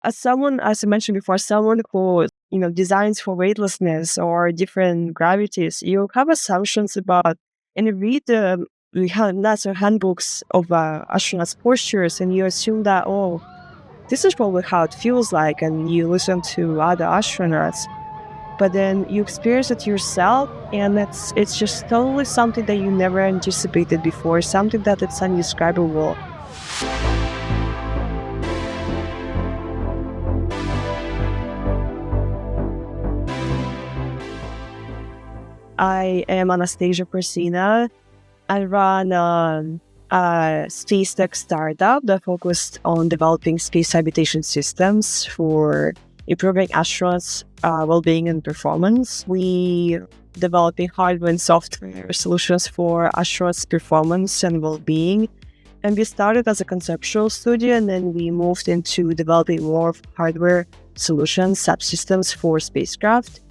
as I mentioned before, someone who designs for weightlessness or different gravities, you have assumptions about, and you read the NASA handbooks of astronauts' postures, and you assume that, oh, this is probably how it feels like, and you listen to other astronauts, but then you experience it yourself, and it's just totally something that you never anticipated before, something that it's indescribable. I am Anastasia Prosina. I run a space tech startup that focused on developing space habitation systems for improving astronauts' well-being and performance. We developing hardware and software solutions for astronauts' performance and well-being. And we started as a conceptual studio, and then we moved into developing more hardware solutions, subsystems for spacecraft.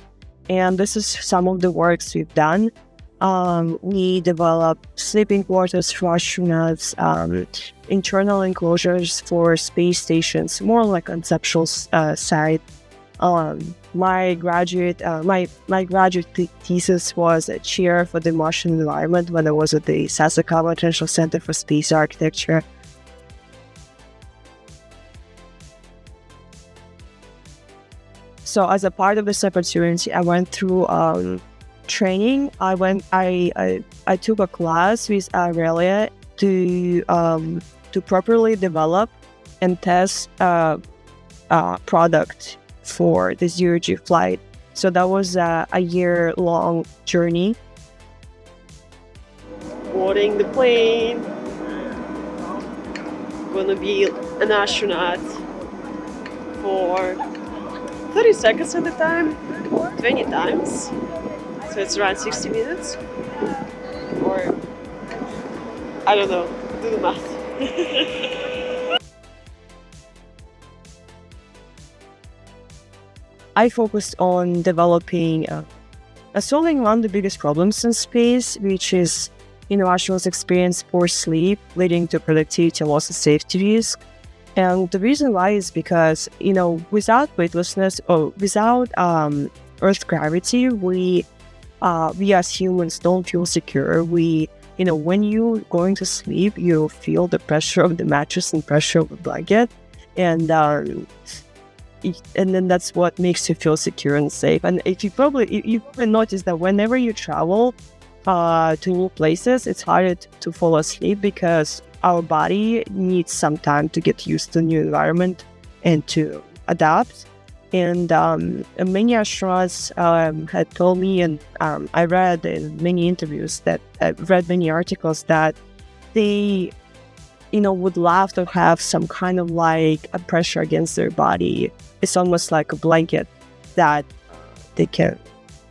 And this is some of the works we've done. We develop sleeping quarters for astronauts, internal enclosures for space stations, more like conceptual side. My graduate thesis was a chair for the Martian environment when I was at the Sasakawa International Center for Space Architecture. So as a part of this opportunity, I went through training. I took a class with Aurelia to properly develop and test a product for the zero-G flight. So that was a year-long journey. Boarding the plane. Gonna be an astronaut for 30 seconds at a time, 20 times. So it's around 60 minutes. Or, I don't know, do the math. I focused on developing, solving one of the biggest problems in space, which is, astronauts experience poor sleep, leading to productivity loss and safety risk. And the reason why is because, without weightlessness or without Earth gravity, we as humans don't feel secure. When you're going to sleep, you feel the pressure of the mattress and pressure of the blanket, and then that's what makes you feel secure and safe. And if you probably notice that whenever you travel to new places, it's harder to fall asleep because our body needs some time to get used to new environment and to adapt. And many astronauts had told me, and I read in many interviews I've read many articles that they, would love to have some kind of like a pressure against their body. It's almost like a blanket that they can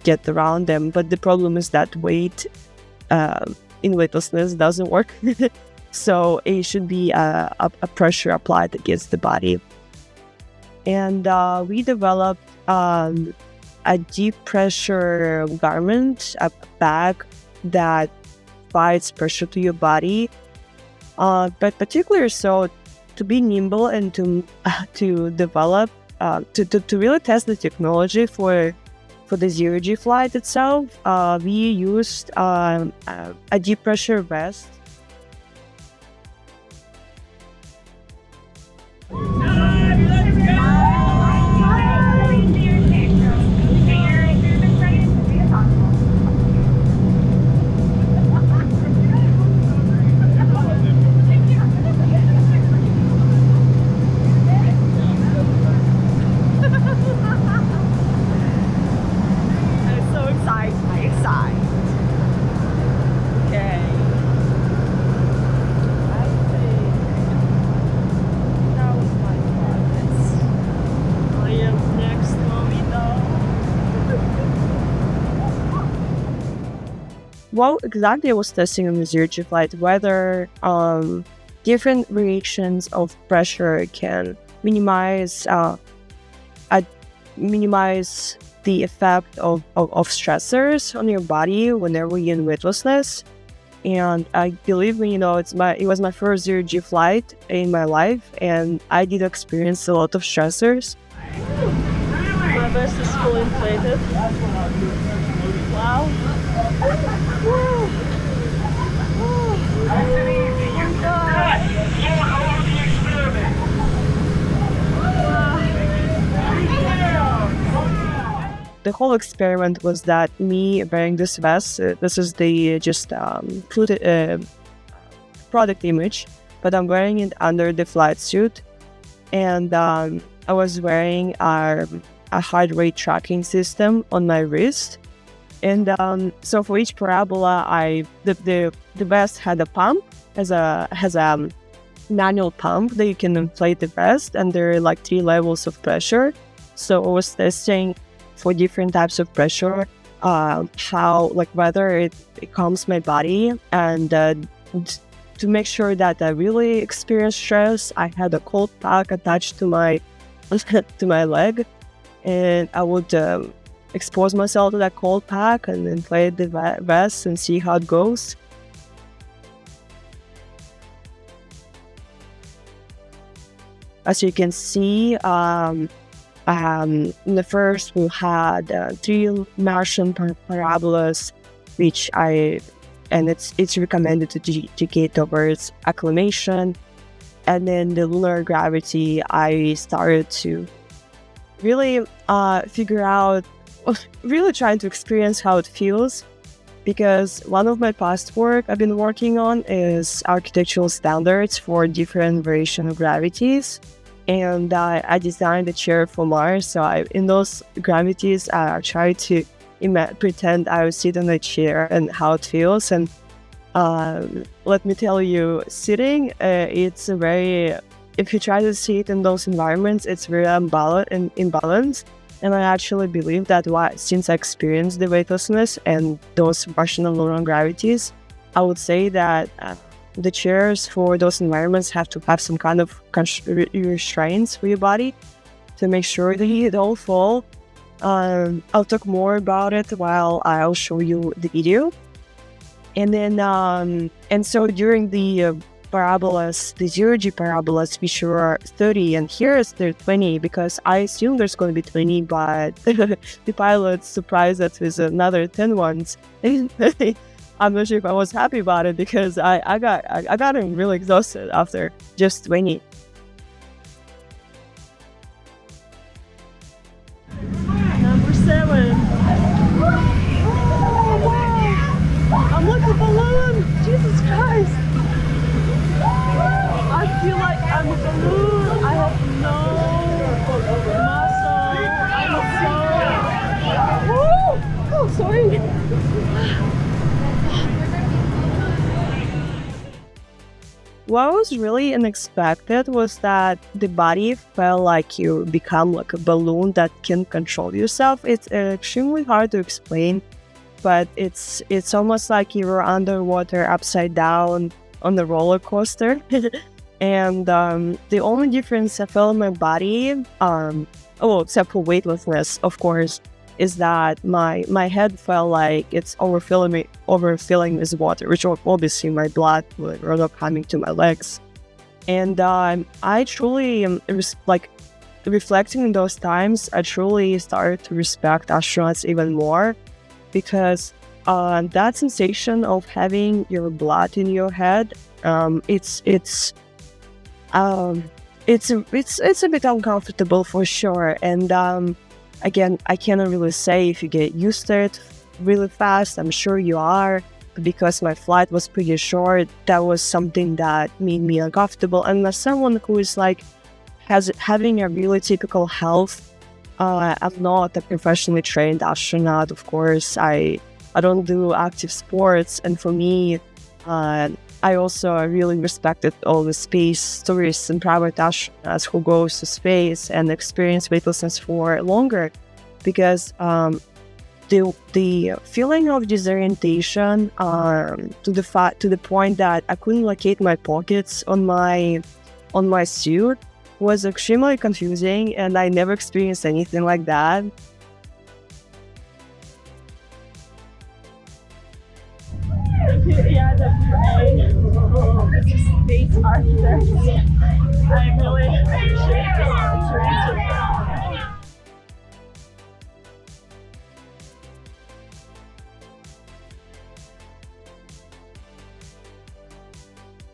get around them. But the problem is that weight in weightlessness doesn't work. So it should be a pressure applied against the body. And we developed a deep pressure garment, a bag that provides pressure to your body, but particularly so to be nimble and to develop, to really test the technology for the zero-G flight itself. We used a deep pressure vest. What exactly I was testing on the zero-G flight, whether different variations of pressure can minimize the effect of stressors on your body whenever you're in weightlessness. And I believe me, it was my first zero-G flight in my life, and I did experience a lot of stressors. My vest is fully inflated. Wow. The whole experiment was that me wearing this vest, this is the product image, but I'm wearing it under the flight suit, and I was wearing a heart rate tracking system on my wrist, and so for each parabola, the vest had a pump, has a manual pump that you can inflate the vest, and there are like 3 levels of pressure. So I was testing for different types of pressure, whether it calms my body, and to make sure that I really experience stress, I had a cold pack attached to my leg, and I would expose myself to that cold pack and inflate the vest and see how it goes. As you can see, in the first we had 3 Martian parabolas, and it's recommended to get towards acclimation. And then the lunar gravity, I started to really figure out, really trying to experience how it feels, because one of my past work I've been working on is architectural standards for different variation of gravities. And I designed a chair for Mars. So in those gravities, I tried to pretend I was sitting on a chair and how it feels. And let me tell you, sitting, if you try to sit in those environments, it's very imbalanced. And I actually believe that since I experienced the weightlessness and those Martian and lunar gravities, I would say that the chairs for those environments have to have some kind of restraints for your body to make sure that you don't fall. I'll talk more about it while I'll show you the video. And then, and so during the parabolas, the zero-G parabolas, which were 30, and here they're 20, because I assume there's going to be 20, but the pilot surprised us with another 10 ones. I'm not sure if I was happy about it, because I got really exhausted after just 20. Number 7. Oh, wow. I'm like a balloon. Jesus Christ. I feel like I'm a balloon. I have no muscle. I'm so... Oh, sorry. What was really unexpected was that the body felt like you become like a balloon that can control yourself. It's extremely hard to explain, but it's almost like you were underwater upside down on the roller coaster. And the only difference I felt in my body, except for weightlessness, of course, is that my head felt like it's overfilling with water, which obviously my blood will run up coming to my legs. And I truly, reflecting in those times, I truly started to respect astronauts even more, because that sensation of having your blood in your head, it's a bit uncomfortable for sure. And again, I cannot really say if you get used to it really fast. I'm sure you are, but because my flight was pretty short, that was something that made me uncomfortable. And as someone who is having a really typical health, I'm not a professionally trained astronaut, of course. I don't do active sports, and for me, I also really respected all the space tourists and private astronauts who goes to space and experience weightlessness for longer, because the feeling of disorientation to the point that I couldn't locate my pockets on my suit was extremely confusing, and I never experienced anything like that. Yeah, the space architect. I really appreciate this.